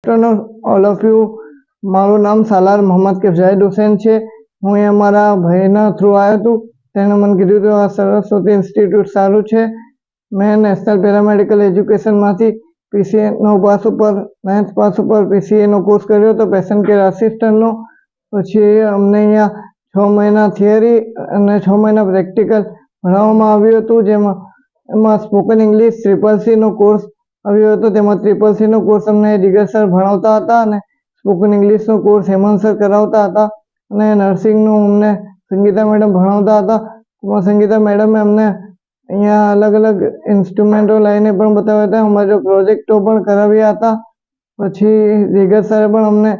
All of you, મારું નામ સાલાર મોહમ્મદ કેફઝાહિદ હુસૈન છે. હું અહીંયા મારા ભાઈના થ્રુ આવ્યો હતો. તેણે મને કીધું હતું આ સરસ્વતી ઇન્સ્ટિટ્યૂટ સારું છે. મેં નેશનલ પેરામેડિકલ એજ્યુકેશનમાંથી PCA પાસ ઉપર 9th પાસ ઉપર PCAનો કોર્સ કર્યો હતો, પેશન્ટ કેર આસિસ્ટન્ટનો. પછી અમને અહીંયા 6 મહિના થિયરી અને 6 મહિના પ્રેક્ટિકલ ભણાવવામાં આવ્યું હતું. એમાં સ્પોકન ઇંગ્લિશ CCC નો કોર્સ આવ્યો હતો. તેમાં CCC નો કોર્સ અમને દિગર સર ભણાવતા હતા અને સ્પોકન ઇંગ્લિશનો કોર્સ હેમંત સર કરાવતા હતા અને નર્સિંગનું અમને સંગીતા મેડમ ભણાવતા હતા. એમાં સંગીતા મેડમે અમને અહીંયા અલગ અલગ ઇન્સ્ટ્રુમેન્ટો લઈને પણ બતાવ્યા હતા. અમારા પ્રોજેક્ટો પણ કરાવ્યા હતા. પછી દિગર સરે પણ અમને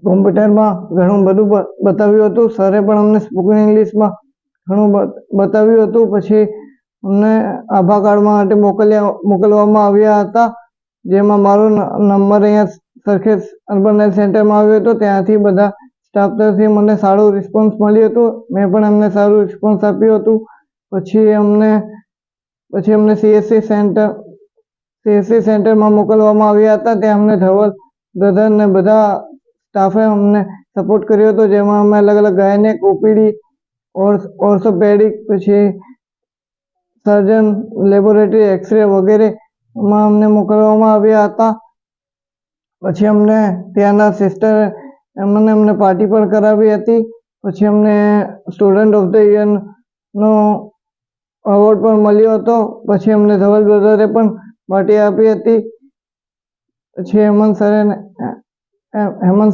કોમ્પ્યુટરમાં ઘણું બધું બતાવ્યું હતું. સરે પણ અમને સ્પોકન ઇંગ્લિશમાં ઘણું બતાવ્યું હતું. પછી અમને આભા કાર્ડ માટે મોકલવામાં આવ્યા હતા, જેમાં મારો નંબર અહીંયા સરખેજ અર્બન હેલ્થ સેન્ટરમાં આવ્યો હતો. ત્યાંથી બધા સ્ટાફ તરફથી મને સારું રિસ્પોન્સ મળ્યું હતું. મેં પણ એમને સારું રિસ્પોન્સ આપ્યું હતું. પછી અમને CSC સેન્ટરમાં મોકલવામાં આવ્યા હતા. ત્યાં અમને ધવલ બ્રધર ને બધા સ્ટાફે અમને સપોર્ટ કર્યો હતો, જેમાં અમે અલગ અલગ ગાયનેક, OPD, ઓર્થોપેડિક, પછી સર્જન, લેબોરેટરી, એક્સરે વગેરેમાં અમને મોકલવામાં આવ્યા હતા. પછી અમને ત્યાંના સિસ્ટરે અમને પાર્ટી પણ કરાવી હતી. પછી અમને સ્ટુડન્ટ ઓફ ધ યરનો એવોર્ડ પણ મળ્યો હતો. પછી અમને ધવલ બ્રધરે પણ પાર્ટી આપી હતી. પછી હેમંત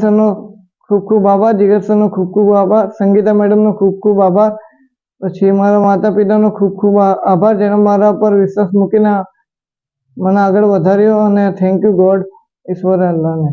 સરનો ખૂબ ખૂબ આભાર, જીગર સરનો ખૂબ ખૂબ આભાર, સંગીતા મેડમનો ખૂબ ખૂબ આભાર. પછી મારા માતા પિતાનો ખૂબ ખૂબ આભાર, જેણે મારા પર વિશ્વાસ મૂકીને મને આગળ વધાર્યો. અને થેન્ક યુ ગોડ, ઈશ્વર અલ્લાહને.